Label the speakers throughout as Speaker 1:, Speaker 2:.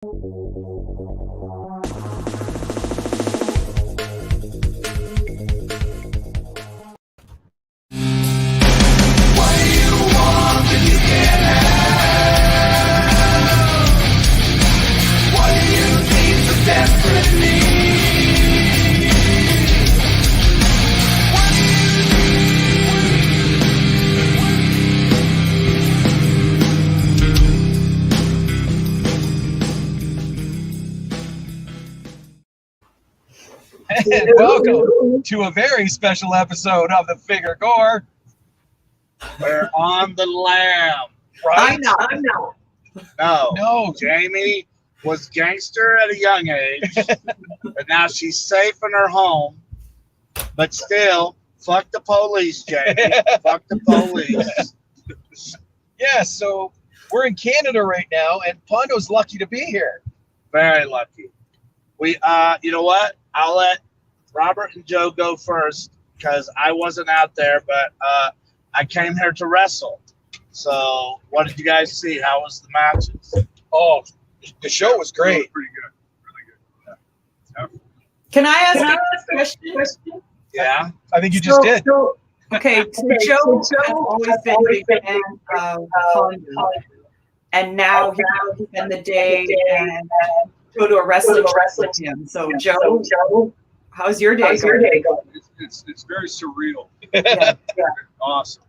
Speaker 1: And welcome to a very special episode of the Figure Gore.
Speaker 2: We're on the lam, right?
Speaker 3: I'm not.
Speaker 2: No. Jamie was gangster at a young age, but now she's safe in her home. But still, fuck the police, Jamie. Fuck the police.
Speaker 1: Yeah, so we're in Canada right now, and Pondo's lucky to be here.
Speaker 2: Very lucky. We, you know what? I'll let Robert and Joe go first because I wasn't out there, but I came here to wrestle. So, what did you guys see? How was the matches?
Speaker 1: Oh, the show was great.
Speaker 2: It was pretty good. Really good. Yeah.
Speaker 3: Can I ask a question?
Speaker 2: Yeah.
Speaker 1: I think you just did.
Speaker 3: Okay, so Joe has always been a big fan of Pondo, and now he spend the day and go to a wrestling with him. So Joe, how's your day going?
Speaker 4: It's very surreal.
Speaker 3: Yeah.
Speaker 4: Awesome.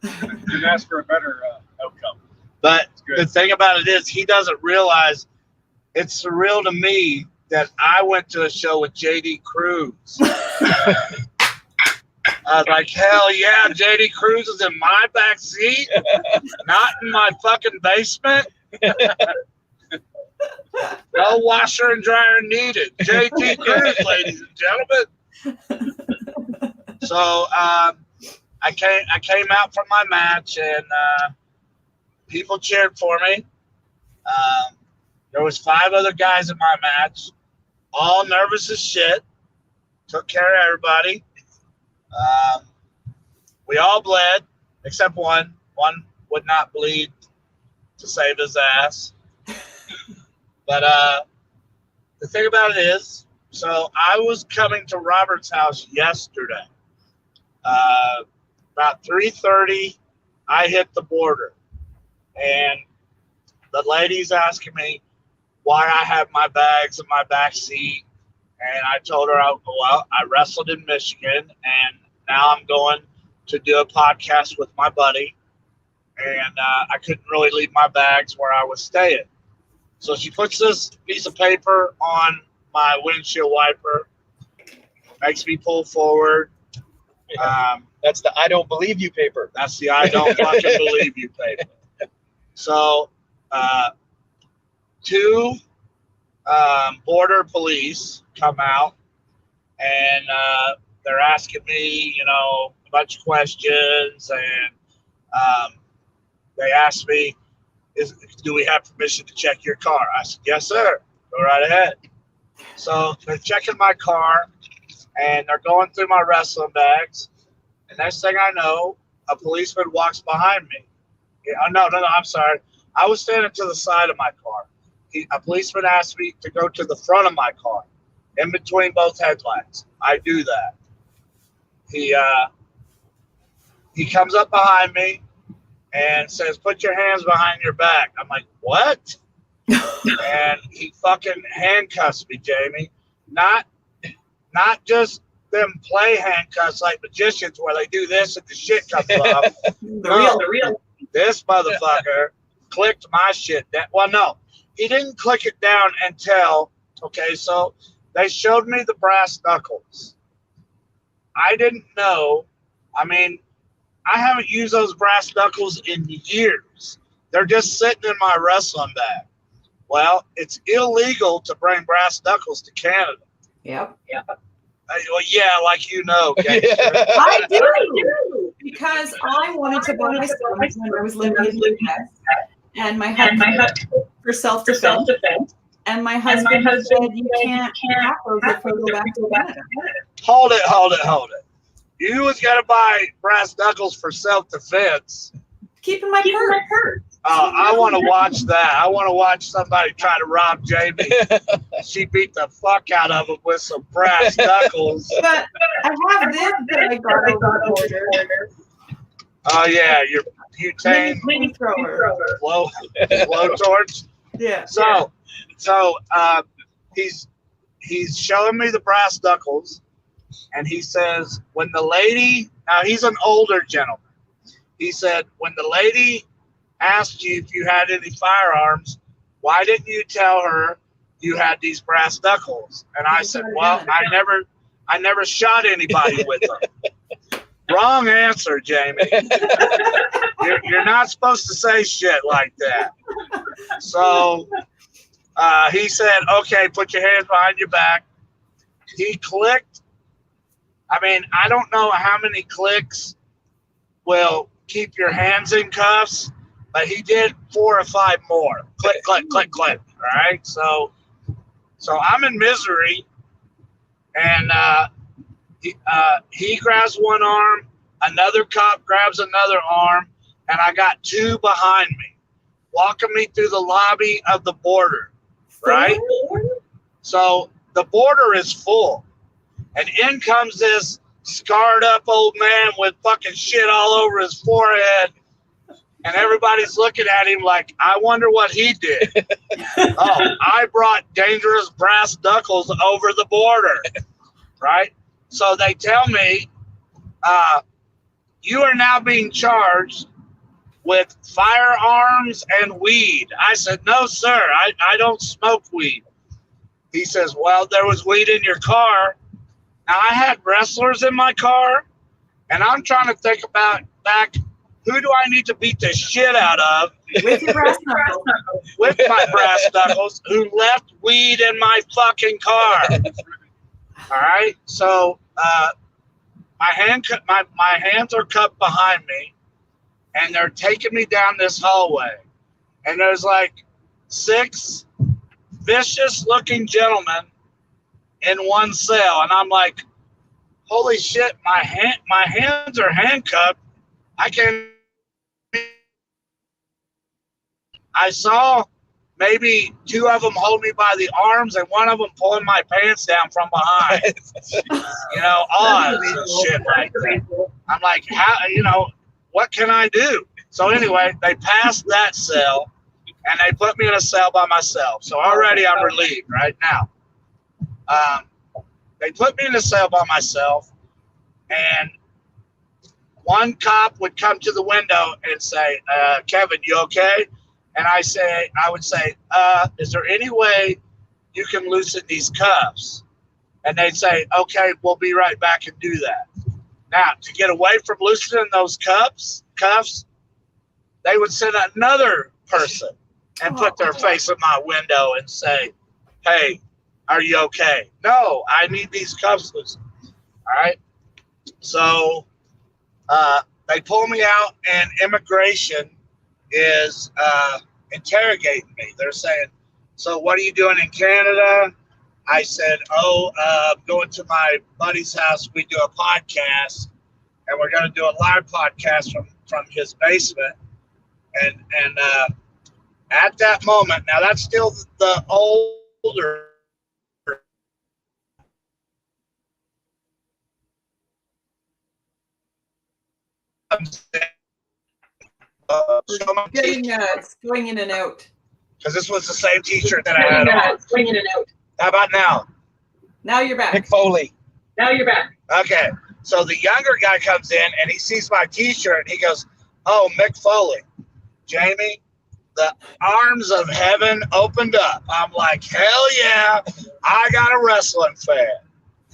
Speaker 4: Didn't ask for a better outcome.
Speaker 2: But the thing about it is, he doesn't realize it's surreal to me that I went to a show with JD Cruz. I was like, hell yeah, JD Cruz is in my back seat, not in my fucking basement. No washer and dryer needed. JD Cruz, ladies and gentlemen. So I came out from my match, and people cheered for me. There was 5 other guys in my match, all nervous as shit. Took care of everybody. We all bled, except one. One would not bleed to save his ass. But the thing about it is, so I was coming to Robert's house yesterday. About 3:30, I hit the border. And the lady's asking me why I have my bags in my back seat. And I told her, well, I wrestled in Michigan, and now I'm going to do a podcast with my buddy. And I couldn't really leave my bags where I was staying. So she puts this piece of paper on my windshield wiper, makes me pull forward.
Speaker 1: That's the I don't believe you paper.
Speaker 2: That's the I don't fucking believe you paper. So 2 border police come out, and they're asking me, a bunch of questions, and they asked me, do we have permission to check your car? I said, yes, sir. Go right ahead. So they're checking my car, and they're going through my wrestling bags. And next thing I know, a policeman walks behind me. No, I'm sorry. I was standing to the side of my car. A policeman asked me to go to the front of my car, in between both headlights. I do that. He comes up behind me and says, put your hands behind your back. I'm like, what? And he fucking handcuffs me, Jamie. Not just them play handcuffs like magicians where they do this and the shit comes off. The real. This motherfucker clicked my shit down. Well, no, he didn't click it down until, okay, so they showed me the brass knuckles. I didn't know. I mean, I haven't used those brass knuckles in years. They're just sitting in my wrestling bag. Well, it's illegal to bring brass knuckles to Canada.
Speaker 3: Yep.
Speaker 2: Well, yeah, like you know.
Speaker 3: I do, because I wanted to buy some when I was living in the US, and my husband for self-defense, and my husband said you can't have those before you go back to Canada.
Speaker 2: Hold it. You was gonna buy brass knuckles for self-defense.
Speaker 3: Keep in my purse.
Speaker 2: I want to watch that. I want to watch somebody try to rob Jamie. She beat the fuck out of him with some brass knuckles.
Speaker 3: But I have this that I got over the border.
Speaker 2: Oh yeah, your butane
Speaker 3: Flamethrower.
Speaker 2: blow torch.
Speaker 3: Yeah.
Speaker 2: So he's showing me the brass knuckles, and he says, when the lady, now he's an older gentleman. He said, when the lady asked you if you had any firearms, why didn't you tell her you had these brass knuckles? And I said, well, I never shot anybody with them. Wrong answer, Jamie. You're not supposed to say shit like that. So he said, okay, put your hands behind your back. He clicked. I mean, I don't know how many clicks will keep your hands in cuffs, but he did 4 or 5 more. Click, click, click, click. All right. So I'm in misery, and he grabs one arm, another cop grabs another arm, and I got 2 behind me, walking me through the lobby of the border. Right. So the border is full, and in comes this scarred up old man with fucking shit all over his forehead. And everybody's looking at him like, I wonder what he did. Oh, I brought dangerous brass knuckles over the border, right? So they tell me, you are now being charged with firearms and weed. I said, no, sir, I don't smoke weed. He says, well, there was weed in your car. Now, I had wrestlers in my car, and I'm trying to think about back, who do I need to beat the shit out of
Speaker 3: With your brass knuckles.
Speaker 2: with my brass knuckles who left weed in my fucking car? All right, so my hands are cupped behind me, and they're taking me down this hallway, and there's like 6 vicious-looking gentlemen in one cell, and I'm like, holy shit, my hands are handcuffed. I can't. I saw maybe 2 of them hold me by the arms and one of them pulling my pants down from behind. You know, odds and shit like that. I'm like, how? You know, what can I do? So anyway, they passed that cell, and they put me in a cell by myself. So already I'm relieved right now. They put me in a cell by myself, and one cop would come to the window and say, Kevin, you okay? And I would say, is there any way you can loosen these cuffs? And they'd say, okay, we'll be right back and do that. Now, to get away from loosening those cuffs, they would send another person and put their face in my window and say, hey, are you okay? No, I need these cuffs loosened. All right. So they pull me out, and immigration is interrogating me. They're saying, so what are you doing in Canada? I said, I'm going to my buddy's house. We do a podcast, and we're going to do a live podcast from his basement. And at that moment, now that's still the older.
Speaker 3: It's going in and out.
Speaker 2: Because this was the same t-shirt that I had on.
Speaker 3: Going in and out.
Speaker 2: How about now?
Speaker 3: Now you're back.
Speaker 1: Mick Foley.
Speaker 3: Now you're back.
Speaker 2: Okay. So the younger guy comes in, and he sees my t-shirt, and he goes, oh, Mick Foley. Jamie, the arms of heaven opened up. I'm like, hell yeah, I got a wrestling fan.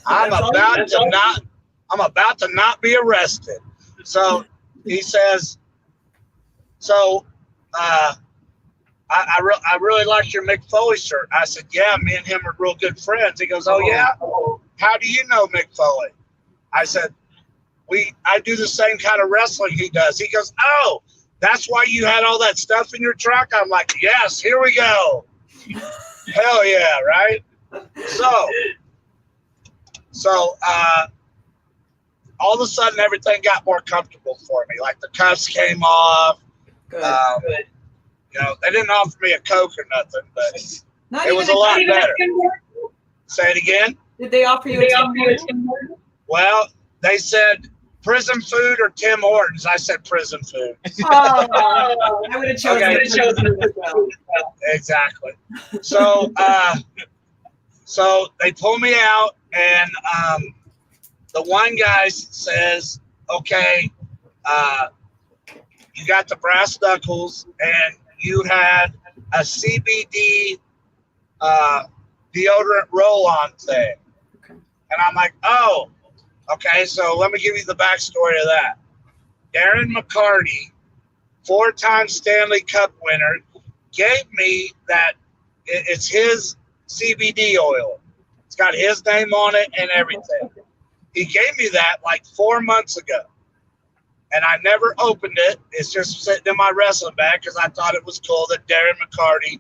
Speaker 2: I'm about to not be arrested. So he says, so I really like your Mick Foley shirt. I said, yeah, me and him are real good friends. He goes, oh yeah? How do you know Mick Foley? I said, I do the same kind of wrestling he does. He goes, oh, that's why you had all that stuff in your truck? I'm like, yes, here we go. Hell yeah, right? So all of a sudden everything got more comfortable for me. Like the cuffs came off.
Speaker 3: Good.
Speaker 2: You know, they didn't offer me a Coke or nothing, but
Speaker 3: Not
Speaker 2: it
Speaker 3: even
Speaker 2: was a lot
Speaker 3: Tim
Speaker 2: better.
Speaker 3: Hortons?
Speaker 2: Say it again.
Speaker 3: Did they offer you a Tim Hortons?
Speaker 2: Well, they said prison food or Tim Hortons. I said prison food.
Speaker 3: Oh, I would have chosen
Speaker 2: Okay.
Speaker 3: prison food as well.
Speaker 2: Exactly. So, so they pull me out, and the one guy says, "Okay, you got the brass knuckles, and you had a CBD deodorant roll-on thing."
Speaker 3: Okay.
Speaker 2: And I'm like, "Oh, okay." So let me give you the backstory of that. Darren McCarty, 4-time Stanley Cup winner, gave me that. It's his CBD oil. It's got his name on it and everything. He gave me that like 4 months ago, and I never opened it. It's just sitting in my wrestling bag because I thought it was cool that Darren McCarty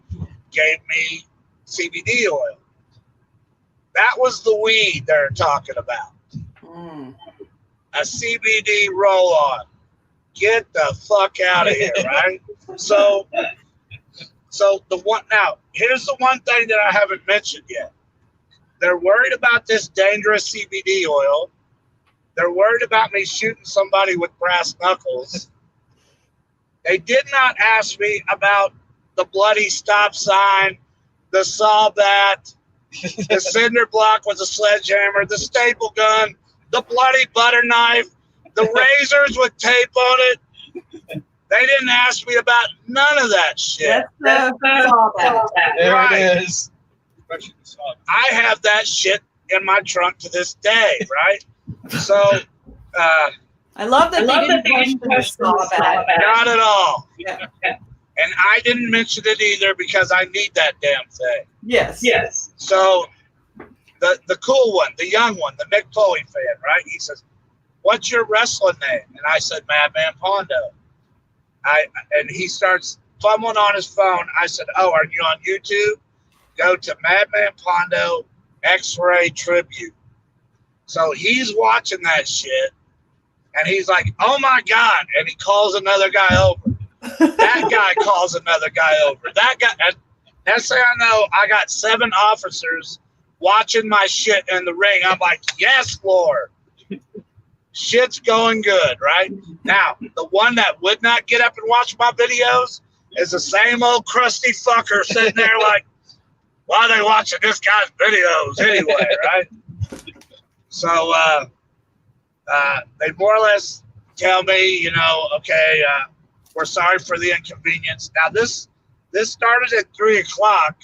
Speaker 2: gave me CBD oil. That was the weed they're talking about. A CBD roll-on. Get the fuck out of here, right? So the one now, here's the one thing that I haven't mentioned yet. They're worried about this dangerous CBD oil. They're worried about me shooting somebody with brass knuckles. They did not ask me about the bloody stop sign, the saw bat, the cinder block with a sledgehammer, the staple gun, the bloody butter knife, the razors with tape on it. They didn't ask me about none of that shit.
Speaker 3: That's saw bat.
Speaker 1: There
Speaker 2: Right.
Speaker 1: it is.
Speaker 2: I have that shit in my trunk to this day, right? So,
Speaker 3: I love that they didn't question the saw bat.
Speaker 2: not at all.
Speaker 3: Yeah.
Speaker 2: And I didn't mention it either because I need that damn thing.
Speaker 3: Yes.
Speaker 2: So, the cool one, the young one, the Mick Foley fan, right? He says, "What's your wrestling name?" And I said, "Madman Pondo." And he starts fumbling on his phone. I said, "Oh, are you on YouTube? Go to Madman Pondo X-Ray Tribute." So he's watching that shit, and he's like, "Oh my God!" And he calls another guy over. That guy calls another guy over. That guy. And next thing I know, I got 7 officers watching my shit in the ring. I'm like, "Yes, Lord." Shit's going good, right? Now, the one that would not get up and watch my videos is the same old crusty fucker sitting there like, "Why are they watching this guy's videos anyway," right? So they more or less tell me, you know, okay, we're sorry for the inconvenience. Now, this started at 3 o'clock,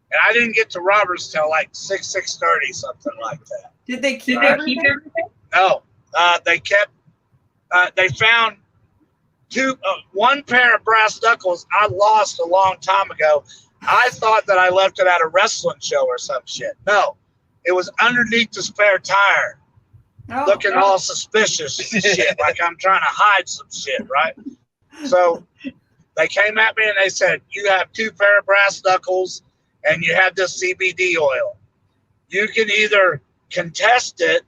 Speaker 2: and I didn't get to Roberts till like 6:30, something like that.
Speaker 3: Did they keep everything?
Speaker 2: No. They found one pair of brass knuckles I lost a long time ago. I thought that I left it at a wrestling show or some shit. No, it was underneath the spare tire, looking all suspicious shit, like I'm trying to hide some shit, right? So they came at me and they said, "You have 2 pair of brass knuckles and you have this CBD oil. You can either contest it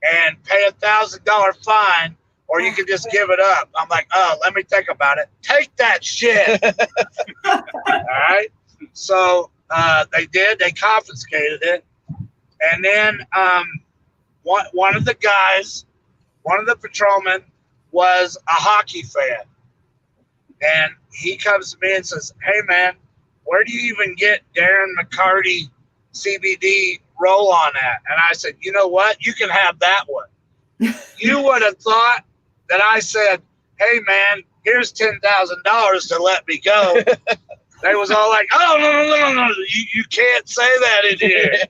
Speaker 2: and pay $1,000 fine, or you can just give it up." I'm like, "Oh, let me think about it." Take that shit. All right. So they did. They confiscated it. And then one of the guys, one of the patrolmen, was a hockey fan. And he comes to me and says, "Hey, man, where do you even get Darren McCarty CBD roll-on at?" And I said, "You know what? You can have that one." You would have thought that I said, "Hey, man, here's $10,000 to let me go." They was all like, "Oh, no. You can't say that in here.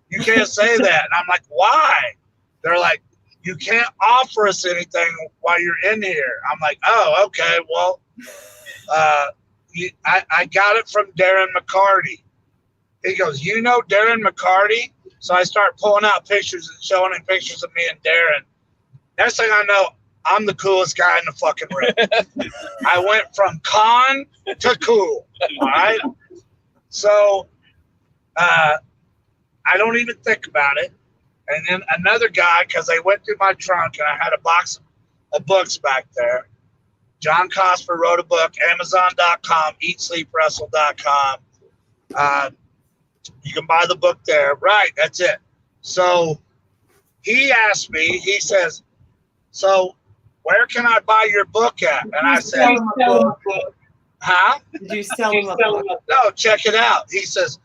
Speaker 2: You can't say that." And I'm like, "Why?" They're like, "You can't offer us anything while you're in here." I'm like, "Oh, okay. Well, I got it from Darren McCarty." He goes, "You know Darren McCarty?" So I start pulling out pictures and showing him pictures of me and Darren. Next thing I know, I'm the coolest guy in the fucking ring. I went from con to cool. All right. So I don't even think about it. And then another guy, because they went through my trunk and I had a box of books back there, John Cosper wrote a book, Amazon.com, EatSleepWrestle.com. You can buy the book there. Right, that's it. So he asked me, he says, so where can I buy your book at? And I said, huh?
Speaker 3: Did you sell him a book?
Speaker 2: No, check it out. He says,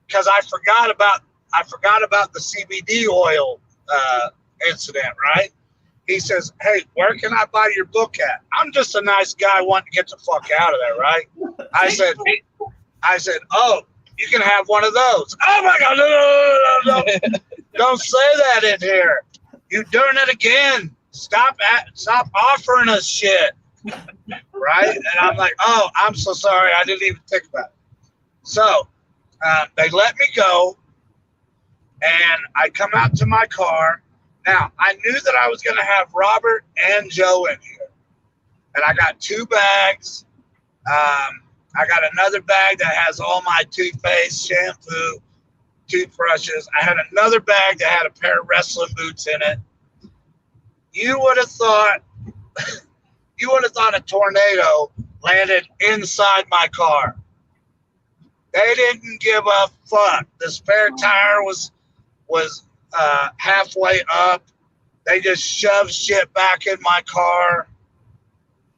Speaker 2: because I forgot about the CBD oil incident, right? He says, hey, where can I buy your book at? I'm just a nice guy wanting to get the fuck out of there, right? I said, oh, you can have one of those. Oh my God, no. Don't say that in here. You doing it again. Stop offering us shit. Right? And I'm like, oh, I'm so sorry. I didn't even think about it. So they let me go, and I come out to my car. Now, I knew that I was going to have Robert and Joe in here. And I got 2 bags. I got another bag that has all my toothpaste, shampoo, toothbrushes. I had another bag that had a pair of wrestling boots in it. You would have thought a tornado landed inside my car. They didn't give a fuck. The spare tire was halfway up. They just shoved shit back in my car.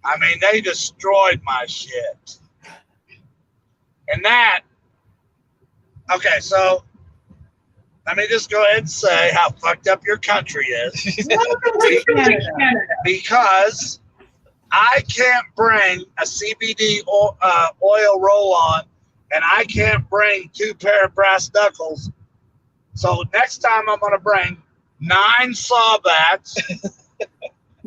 Speaker 2: I mean, they destroyed my shit. And that, okay, so let me just go ahead and say how fucked up your country is. Because I can't bring a CBD oil roll-on, and I can't bring 2 pair of brass knuckles. So next time I'm going to bring 9 saw bats,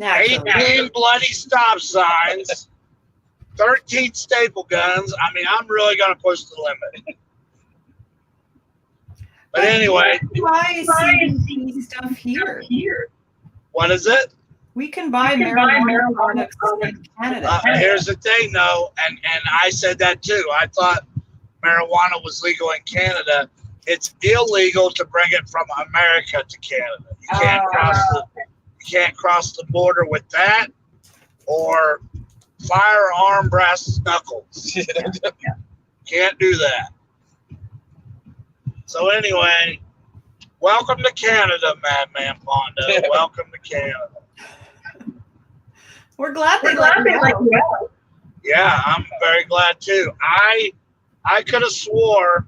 Speaker 2: 18 bloody stop signs, 13 staple guns. I mean, I'm really going to push the limit. But anyway.
Speaker 3: Why CBD stuff here?
Speaker 2: What is it?
Speaker 3: We can buy marijuana products in Canada.
Speaker 2: Here's the thing, though, and I said that too. I thought marijuana was legal in Canada. It's illegal to bring it from America to Canada. You can't cross the border with that or firearm brass knuckles. Can't do that. So anyway, welcome to Canada, Madman Pondo. Welcome to Canada.
Speaker 3: We're glad they let you out.
Speaker 2: Yeah, I'm very glad too. I could have swore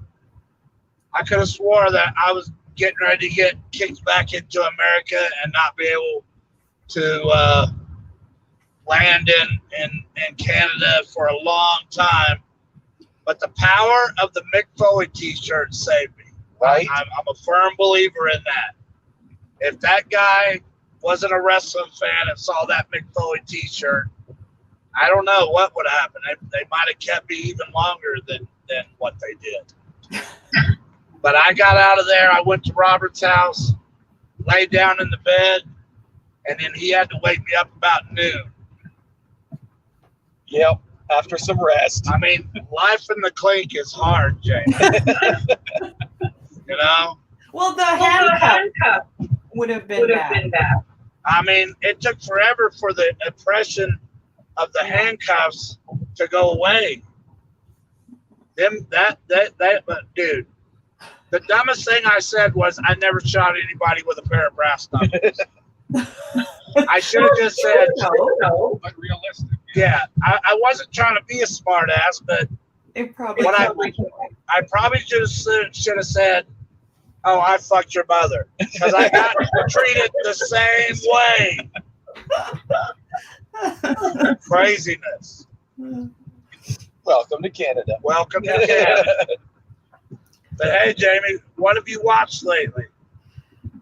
Speaker 2: that I was getting ready to get kicked back into America and not be able to land in Canada for a long time. But the power of the Mick Foley t-shirt saved me.
Speaker 1: Right.
Speaker 2: I'm a firm believer in that. If that guy wasn't a wrestling fan and saw that Mick Foley t-shirt, I don't know what would happen. They might have kept me even longer than what they did. But I got out of there. I went to Robert's house, laid down in the bed, and then he had to wake me up about noon.
Speaker 1: Yep. After some rest.
Speaker 2: I mean, life in the clink is hard, Jamie. You know?
Speaker 3: Well, the handcuff would have been bad.
Speaker 2: I mean, it took forever for the oppression of the handcuffs to go away. But dude, the dumbest thing I said was I never shot anybody with a pair of brass knuckles. I should have just said
Speaker 4: No, but realistic.
Speaker 2: Yeah, I wasn't trying to be a smart ass, but
Speaker 3: It probably.
Speaker 2: I probably should have said, "Oh, I fucked your mother," because I got treated the same way. Craziness.
Speaker 1: Welcome to Canada.
Speaker 2: Welcome to Canada. But hey, Jamie, what have you watched lately?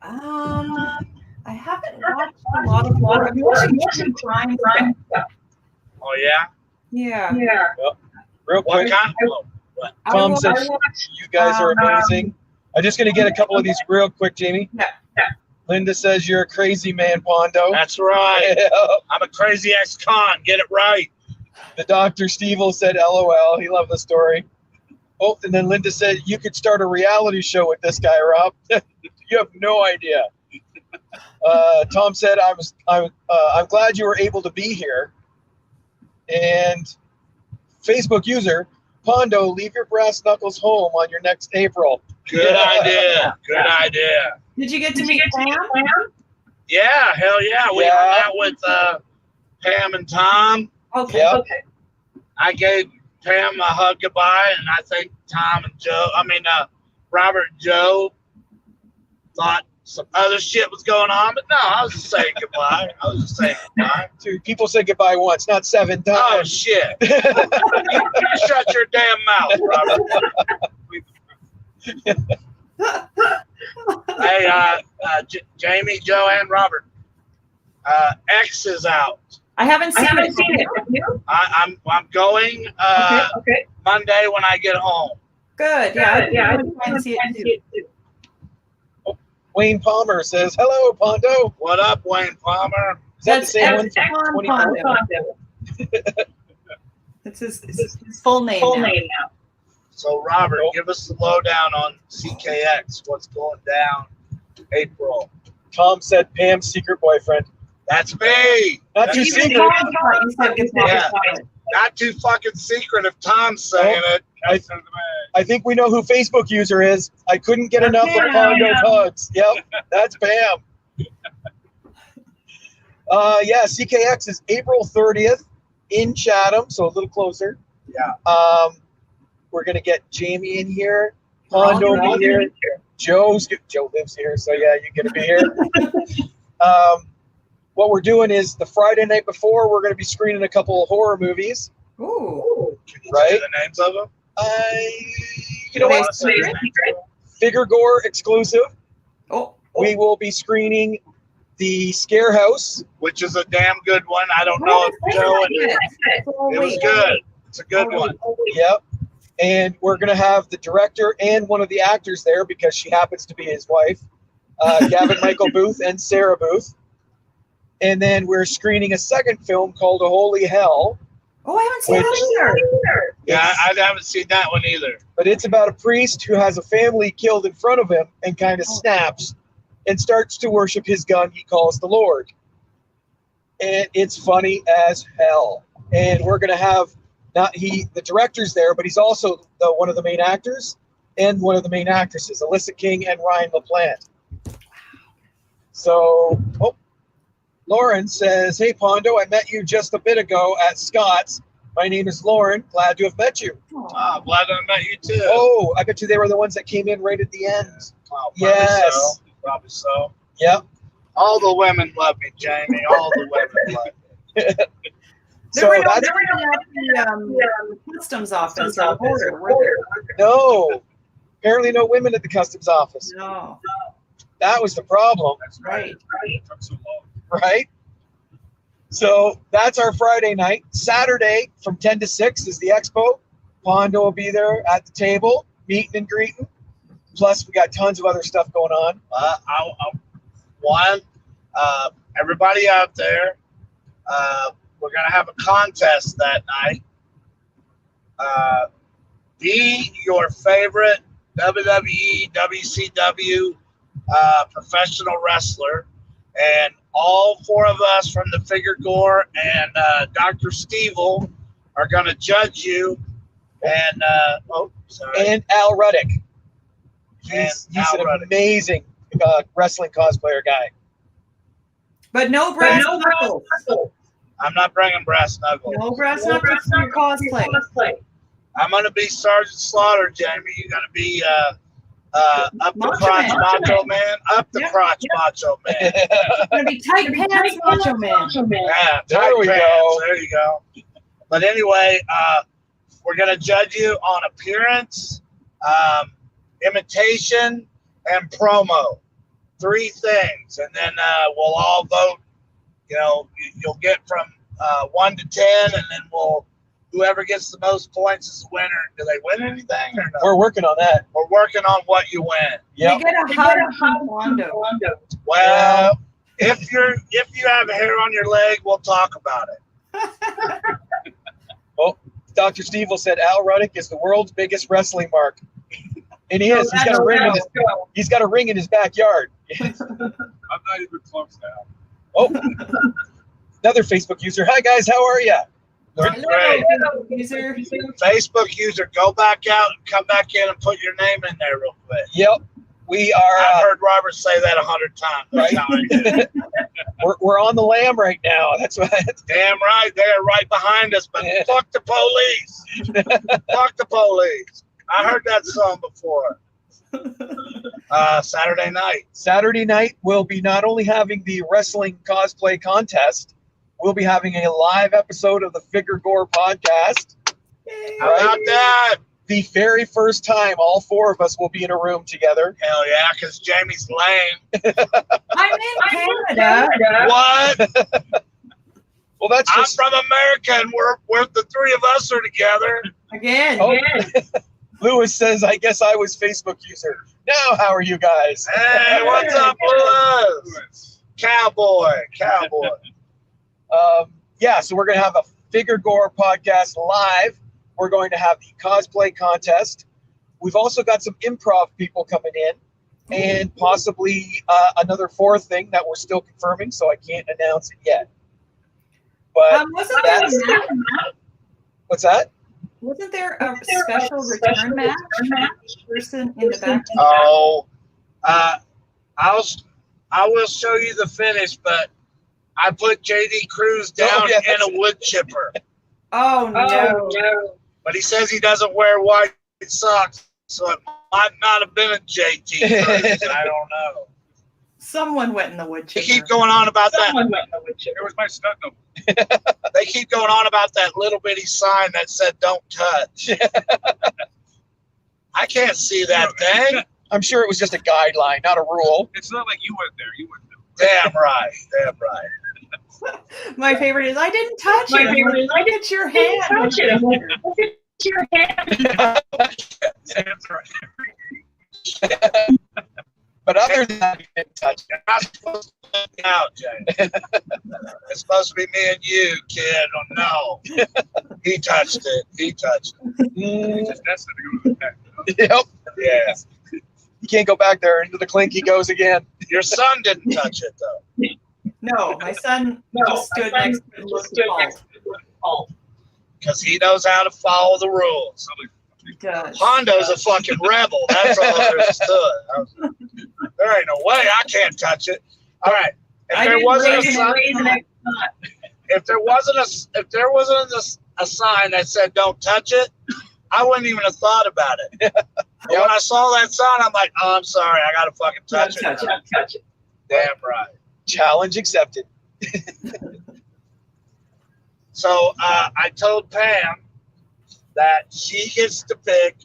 Speaker 3: I haven't watched a lot of I'm watching crime stuff.
Speaker 2: Oh yeah.
Speaker 3: Yeah.
Speaker 1: Well, real
Speaker 2: What
Speaker 1: quick,
Speaker 2: kind? What?
Speaker 1: Tom said you guys are amazing. I'm just going to get a couple of these real quick, Jamie.
Speaker 3: Yeah.
Speaker 1: Linda says you're a crazy man, Pondo.
Speaker 2: That's right. I'm a crazy ex-con. Get it right.
Speaker 1: The Dr. Steve said LOL. He loved the story. Oh, and then Linda said you could start a reality show with this guy, Rob. You have no idea. Tom said I'm glad you were able to be here. And Facebook user, Pondo, leave your brass knuckles home on your next April.
Speaker 2: Good idea. Good idea.
Speaker 3: Did you get to meet Pam?
Speaker 2: Yeah, hell yeah. We hung out with Pam and Tom.
Speaker 3: Okay.
Speaker 1: Yep.
Speaker 3: Okay.
Speaker 2: I gave Pam a hug goodbye, and I think Robert and Joe thought some other shit was going on, but no, I was just saying goodbye.
Speaker 1: Dude, people say goodbye once, not 7 times.
Speaker 2: Oh, shit. You shut your damn mouth, Robert. Hey, Jamie, Joe, and Robert. X is out.
Speaker 3: I haven't seen it.
Speaker 2: I'm going
Speaker 3: Okay.
Speaker 2: Monday when I get home.
Speaker 3: Good. Yeah. I want to see it too.
Speaker 1: Wayne Palmer says, hello, Pondo.
Speaker 2: What up, Wayne Palmer?
Speaker 1: Is that the same one from 24?
Speaker 3: That's his full name now.
Speaker 2: So, Robert, give us the lowdown on CKX. What's going down April?
Speaker 1: Tom said Pam's secret boyfriend.
Speaker 2: That's me.
Speaker 1: Not too
Speaker 3: Even
Speaker 1: secret.
Speaker 3: Tom thought you said goodbye.
Speaker 2: Yeah. Not too fucking secret if Tom's saying it.
Speaker 1: I think we know who Facebook user is. I couldn't get enough of Pondo's hugs. Yep, that's Pam. CKX is April 30th in Chatham, so a little closer.
Speaker 2: Yeah.
Speaker 1: We're gonna get Jamie in here. Pondo will be here. Joe lives here, so yeah, you're gonna be here. What we're doing is the Friday night before, we're gonna be screening a couple of horror movies.
Speaker 3: Ooh.
Speaker 2: Can you say the names of them?
Speaker 1: You know what? Figure Gore exclusive.
Speaker 3: Oh.
Speaker 1: We will be screening The Scare House,
Speaker 2: which is a damn good one. I don't know if Joe and it was good. It's a good one.
Speaker 1: Yep. And we're going to have the director and one of the actors there because she happens to be his wife, Gavin Michael Booth and Sarah Booth. And then we're screening a second film called A Holy Hell.
Speaker 3: Oh, I haven't seen that either.
Speaker 2: Yeah, I haven't seen that one either.
Speaker 1: But it's about a priest who has a family killed in front of him and kind of snaps and starts to worship his gun he calls the Lord. And it's funny as hell. And we're going to have the director's there, but he's also one of the main actors and one of the main actresses, Alyssa King and Ryan LaPlante. So, Lauren says, hey, Pondo, I met you just a bit ago at Scott's. My name is Lauren. Glad to have met you.
Speaker 2: Glad I met you too.
Speaker 1: Oh, I bet you they were the ones that came in right at the end. Yes.
Speaker 2: Probably so.
Speaker 1: Yep.
Speaker 2: All the women love me, Jamie. All the women love me.
Speaker 1: So
Speaker 3: There
Speaker 1: that's
Speaker 3: were the customs office or border, were there?
Speaker 1: no. Apparently no women at the customs office.
Speaker 3: No.
Speaker 1: That was the problem.
Speaker 4: That's
Speaker 3: Right.
Speaker 4: It took so long.
Speaker 1: Right? So that's our Friday night. Saturday from 10 to 6 is the expo. Pondo will be there at the table, meeting and greeting. Plus, we got tons of other stuff going on.
Speaker 2: Everybody out there, we're going to have a contest that night. Be your favorite WWE, WCW professional wrestler. And all four of us from the Figure Gore and Dr. Stevel are going to judge you. And,
Speaker 1: And Al Ruddick. He's
Speaker 2: Al
Speaker 1: an
Speaker 2: Ruddick.
Speaker 1: amazing wrestling cosplayer guy.
Speaker 3: But no brass knuckles.
Speaker 2: I'm not bringing brass knuckles.
Speaker 3: No brass knuckles for your cosplay.
Speaker 2: I'm going to be Sergeant Slaughter, Jamie. You're going to be up the
Speaker 3: Macho
Speaker 2: crotch
Speaker 3: Man.
Speaker 2: macho man. Up the
Speaker 3: Yep.
Speaker 2: crotch macho man.
Speaker 3: It's going to be tight pants, macho man.
Speaker 2: Yeah,
Speaker 1: There
Speaker 2: tight
Speaker 1: we
Speaker 2: pants.
Speaker 1: go.
Speaker 2: There you go. But anyway, we're going to judge you on appearance, imitation, and promo. 3 things. And then we'll all vote. You know, you'll get from 1 to 10, and then whoever gets the most points is the winner. Do they win anything or no?
Speaker 1: We're working on that.
Speaker 2: We're working on what you win.
Speaker 1: Yep.
Speaker 3: You get a hug from Pondo.
Speaker 2: Well, if you have hair on your leg, we'll talk about it.
Speaker 1: Dr. Stevel said Al Ruddick is the world's biggest wrestling mark. And he is. He's got a ring in his backyard.
Speaker 4: I'm not even close now.
Speaker 1: Oh, another Facebook user. Hi guys, how are you?
Speaker 2: Doing great.
Speaker 3: Hello, user.
Speaker 2: Facebook user, go back out and come back in and put your name in there real quick.
Speaker 1: Yep. We are.
Speaker 2: I've heard Robert say that 100 times. That's how I do it.
Speaker 1: we're on the lam right now. That's right.
Speaker 2: Damn right, they're right behind us, but fuck the police. Fuck the police. I heard that song before. Saturday night.
Speaker 1: Saturday night, we'll be not only having the wrestling cosplay contest, we'll be having a live episode of the Figure Gore podcast.
Speaker 2: How about that?
Speaker 1: The very first time all four of us will be in a room together.
Speaker 2: Hell yeah, because Jamie's lame.
Speaker 3: I'm in Canada.
Speaker 2: What?
Speaker 1: Well, that's
Speaker 2: I'm
Speaker 1: just.
Speaker 2: from America, and we're the three of us are together.
Speaker 3: Again.
Speaker 1: Oh. Lewis says, I guess I was Facebook user. Now, how are you guys?
Speaker 2: Hey, what's up, Lewis? Cowboy.
Speaker 1: Yeah, so we're going to have a Figure Gore podcast live. We're going to have the cosplay contest. We've also got some improv people coming in, and possibly another fourth thing that we're still confirming, so I can't announce it yet. But
Speaker 3: Wasn't there a match?
Speaker 1: What's that?
Speaker 3: Wasn't there a special return match? Person in the back.
Speaker 2: Oh, I will show you the finish, but I put JD Cruz down in a wood chipper.
Speaker 3: Oh no!
Speaker 2: But he says he doesn't wear white socks, so it might not have been a JD Cruz. I don't know.
Speaker 3: Someone went in the wood
Speaker 2: They
Speaker 3: chipper.
Speaker 2: keep going on about that.
Speaker 4: It was my stunt double.
Speaker 2: They keep going on about that little bitty sign that said "Don't touch." I can't see that thing.
Speaker 1: I'm sure it was just a guideline, not a rule.
Speaker 4: It's not like you went there. You went there.
Speaker 2: Damn right.
Speaker 3: My favorite is I didn't touch it. Look at your hand.
Speaker 5: Look at your hand.
Speaker 4: That's right.
Speaker 1: But other than that, we didn't touch it.
Speaker 2: You're not supposed to let me out, Jay. It's supposed to be me and you, kid. Oh, no. He touched it.
Speaker 1: Mm,
Speaker 4: Just destined to go to the back.
Speaker 1: yep.
Speaker 2: Yeah.
Speaker 1: You can't go back there. Into the clink he goes again.
Speaker 2: Your son didn't touch it, though.
Speaker 3: No, my son just stood next to it and looked appalled.
Speaker 2: Because he knows how to follow the rules.
Speaker 3: He does.
Speaker 2: Pondo's a fucking rebel. That's all there is to it. There ain't no way I can't touch it. All right. If there wasn't a sign that said "Don't touch it," I wouldn't even have thought about it. But when I saw that sign, I'm like, "Oh, I'm sorry. I gotta fucking touch it." Damn right.
Speaker 1: Challenge accepted.
Speaker 2: So I told Pam that she gets to pick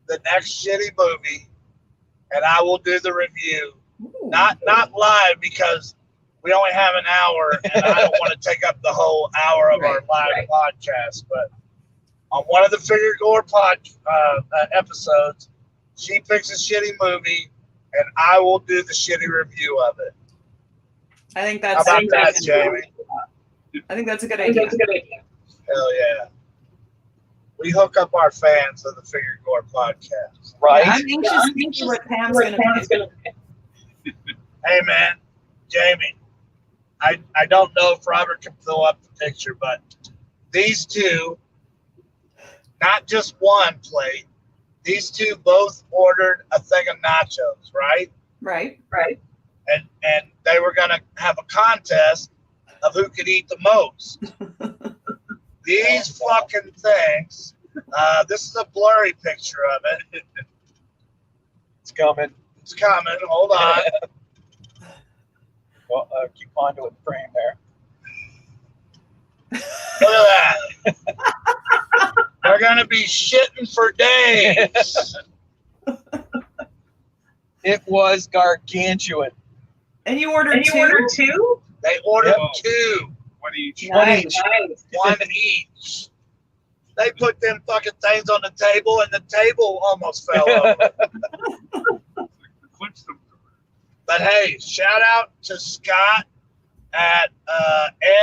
Speaker 2: the next shitty movie, and I will do the review.
Speaker 3: Ooh.
Speaker 2: Not live because we only have an hour, and I don't want to take up the whole hour of our live podcast. But on one of the Figure Gore episodes, she picks a shitty movie, and I will do the shitty review of it.
Speaker 3: I think
Speaker 2: How
Speaker 3: that's
Speaker 2: about that, Jamie?
Speaker 3: I think that's a good idea.
Speaker 2: Hell yeah. We hook up our fans of the Figure Gore podcast.
Speaker 1: Right?
Speaker 3: I'm anxious to see what Pam's going to pick.
Speaker 2: Hey, man, Jamie, I don't know if Robert can fill up the picture, but these two, not just one plate, these two both ordered a thing of nachos, right?
Speaker 3: Right.
Speaker 2: And they were going to have a contest of who could eat the most. These fucking things, this is a blurry picture of it.
Speaker 1: It's coming.
Speaker 2: It's coming. Hold on.
Speaker 1: Well, keep Pondo in the frame there.
Speaker 2: Look at that. They're going to be shitting for days.
Speaker 1: It was gargantuan.
Speaker 3: And you ordered two?
Speaker 2: They ordered two.
Speaker 4: One each.
Speaker 3: Nice.
Speaker 2: One each. They put them fucking things on the table, and the table almost fell over. But hey, shout out to Scott at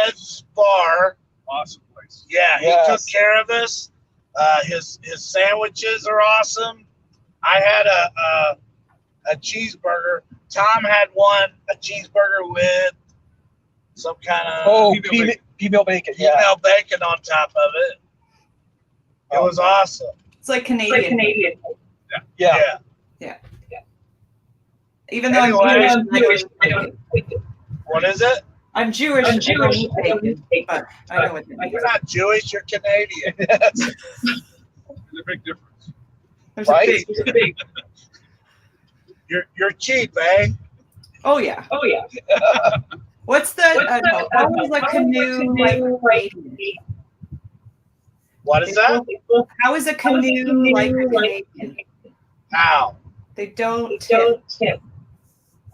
Speaker 2: Ed's Bar.
Speaker 4: Awesome place.
Speaker 2: Yeah, he took care of us. His sandwiches are awesome. I had a cheeseburger. Tom had a cheeseburger with some kind of
Speaker 1: Female bacon, yeah.
Speaker 2: female bacon on top of it. It was awesome.
Speaker 3: It's like Canadian.
Speaker 1: Yeah.
Speaker 3: Even though
Speaker 2: Anyway,
Speaker 3: I'm Jewish, I don't eat bacon.
Speaker 2: What is it?
Speaker 3: I'm Jewish, I don't eat bacon, but I know what that means.
Speaker 2: You're not Jewish, you're Canadian.
Speaker 4: There's a big difference.
Speaker 3: There's
Speaker 1: Right?
Speaker 3: a big,
Speaker 2: You're cheap, eh?
Speaker 3: oh yeah. What's the, how is a canoe like Canadian?
Speaker 2: What is that?
Speaker 3: How is a canoe like Canadian?
Speaker 2: How?
Speaker 3: They don't tip.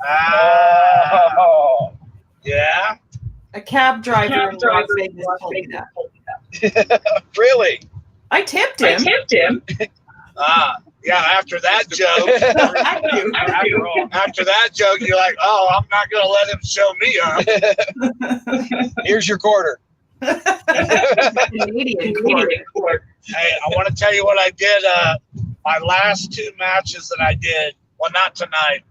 Speaker 1: Oh.
Speaker 2: Yeah.
Speaker 3: A cab driver in Las Vegas told me that.
Speaker 1: Really?
Speaker 3: I tipped him.
Speaker 2: Yeah, after that joke, after that joke, you're like, oh, I'm not going to let him show me up.
Speaker 1: Here's your quarter.
Speaker 3: Canadian court.
Speaker 2: Hey, I want to tell you what I did. My last 2 matches that I did, well, not tonight.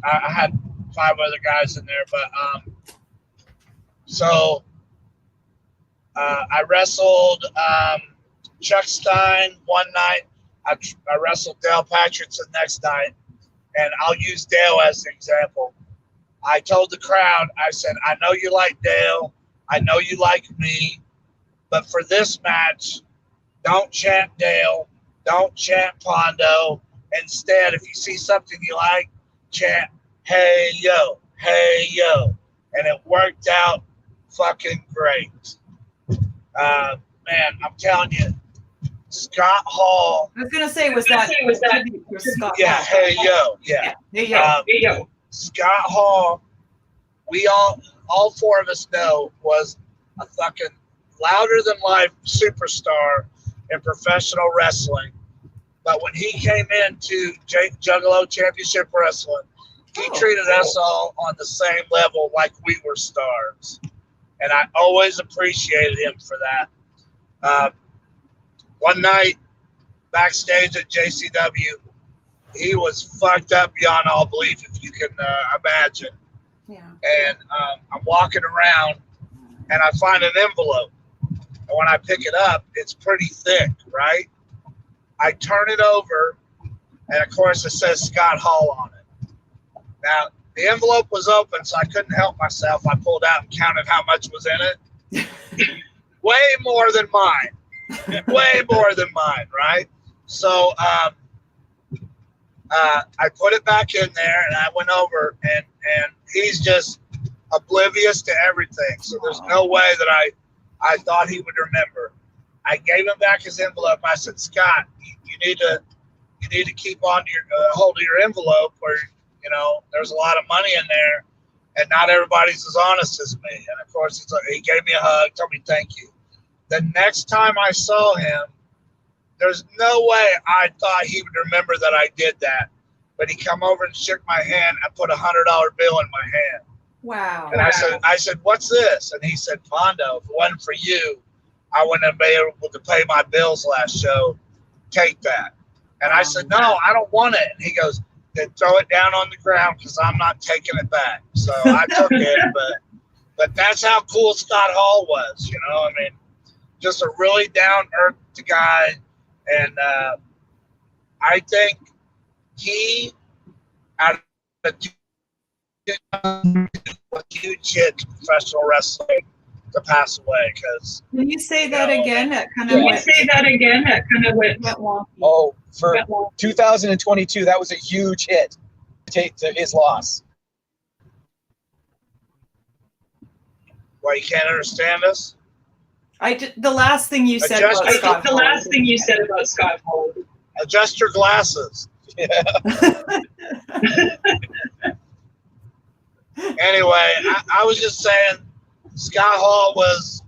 Speaker 2: I had 5 other guys in there, but so I wrestled Chuck Stein one night. I wrestled Dale Patrick the next night, and I'll use Dale as an example. I told the crowd, I said, I know you like Dale. I know you like me, but for this match, don't chant Dale. Don't chant Pondo. Instead, if you see something you like, chant, hey, yo, hey, yo. And it worked out fucking great. Man, I'm telling you, Scott Hall.
Speaker 3: I was gonna say, was that for Scott?
Speaker 2: Yeah,
Speaker 3: Hall?
Speaker 2: hey, yo, yeah.
Speaker 3: Hey yo.
Speaker 2: Scott Hall, we all 4 of us know, was a fucking louder than life superstar in professional wrestling. But when he came into Juggalo Championship Wrestling, he treated us all on the same level like we were stars. And I always appreciated him for that. One night, backstage at JCW, he was fucked up beyond all belief, if you can imagine.
Speaker 3: Yeah.
Speaker 2: And I'm walking around, and I find an envelope. And when I pick it up, it's pretty thick, right? I turn it over, and of course it says Scott Hall on it. Now, the envelope was open, so I couldn't help myself. I pulled out and counted how much was in it. Way more than mine. Way more than mine, right? So I put it back in there, and I went over, and he's just oblivious to everything. So there's no way that I thought he would remember. I gave him back his envelope. I said, Scott, you need to keep on to your hold of your envelope, where there's a lot of money in there, and not everybody's as honest as me. And of course, he gave me a hug, told me thank you. The next time I saw him, there's no way I thought he would remember that I did that. But he come over and shook my hand and put $100 bill in my hand.
Speaker 3: Wow.
Speaker 2: And I said, what's this? And he said, Pondo, if it wasn't for you, I wouldn't have been able to pay my bills last show. Take that. And I said, no, I don't want it. And he goes, then throw it down on the ground, because I'm not taking it back. So I took it, but that's how cool Scott Hall was. I mean, just a really down-to-earth guy. And I think he, out of a huge hit to professional wrestling to pass away. Because
Speaker 3: can you say that again? It kind of went wonky.
Speaker 1: Oh, for 2022, that was a huge hit to his loss.
Speaker 2: Why you can't understand us?
Speaker 3: The last thing you said about Scott Hall.
Speaker 2: Adjust your glasses.
Speaker 1: Yeah.
Speaker 2: Anyway, I was just saying, Scott Hall was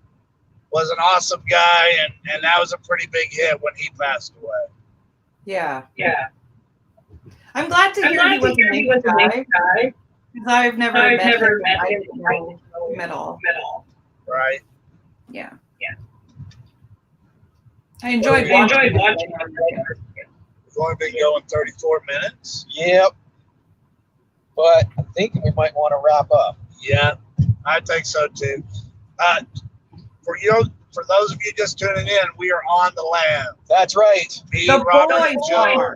Speaker 2: an awesome guy, and that was a pretty big hit when he passed away.
Speaker 3: Yeah. I'm glad to hear he was a nice guy, because I've never met him. I didn't know him at all.
Speaker 2: Right.
Speaker 3: Yeah. I enjoyed watching.
Speaker 2: We've only been going 34 minutes.
Speaker 1: Yep. But I think we might want to wrap up.
Speaker 2: Yeah, I think so too. for those of you just tuning in, we are on the land.
Speaker 1: That's right.
Speaker 2: Me,
Speaker 3: The
Speaker 2: Robert,
Speaker 3: boys
Speaker 2: and Joe.
Speaker 3: are.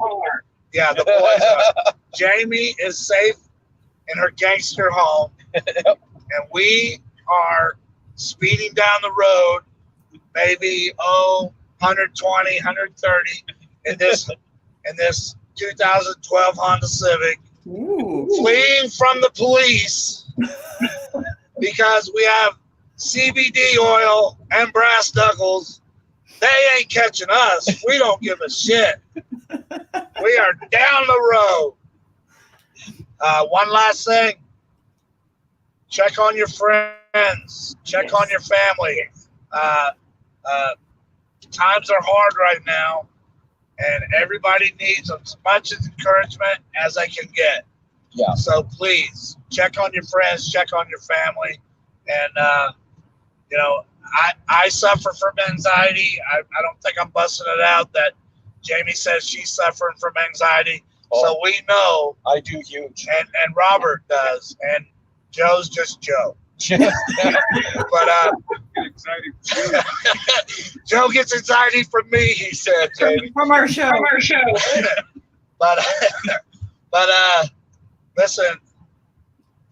Speaker 2: Yeah, the boys are. Jamie is safe in her gangster home, and we are speeding down the road, maybe 120, 130 in this 2012 Honda Civic,
Speaker 3: Ooh.
Speaker 2: fleeing from the police because we have CBD oil and brass knuckles. They ain't catching us. We don't give a shit. We are down the road. One last thing. Check on your friends. Check on your family. Times are hard right now, and everybody needs as much encouragement as they can get.
Speaker 1: Yeah.
Speaker 2: So please check on your friends, check on your family, and I suffer from anxiety. I don't think I'm busting it out that Jamie says she's suffering from anxiety.
Speaker 1: Oh.
Speaker 2: So we know,
Speaker 1: I do huge.
Speaker 2: and Robert does, and Joe's just Joe. But
Speaker 4: Get excited.
Speaker 2: Joe gets anxiety from me, he said, Jamie.
Speaker 3: From our show.
Speaker 2: But listen,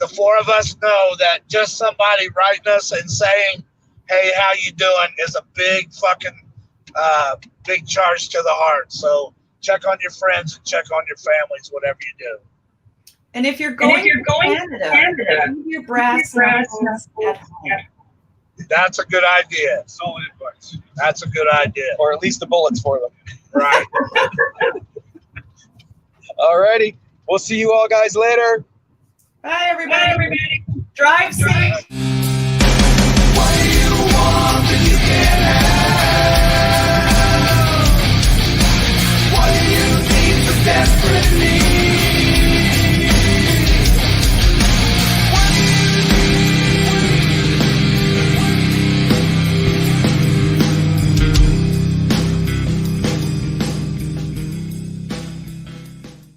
Speaker 2: the four of us know that just somebody writing us and saying, "Hey, how you doing?" is a big fucking big charge to the heart. So check on your friends and check on your families, whatever you do.
Speaker 3: And if you're going to Canada, leave your brass knuckles at home.
Speaker 2: That's a good idea.
Speaker 4: Solid advice.
Speaker 2: That's a good idea.
Speaker 1: Or at least the bullets for them.
Speaker 2: Right.
Speaker 1: Alrighty. We'll see you all guys later.
Speaker 3: Bye, everybody. Drive safe.
Speaker 6: What do you want?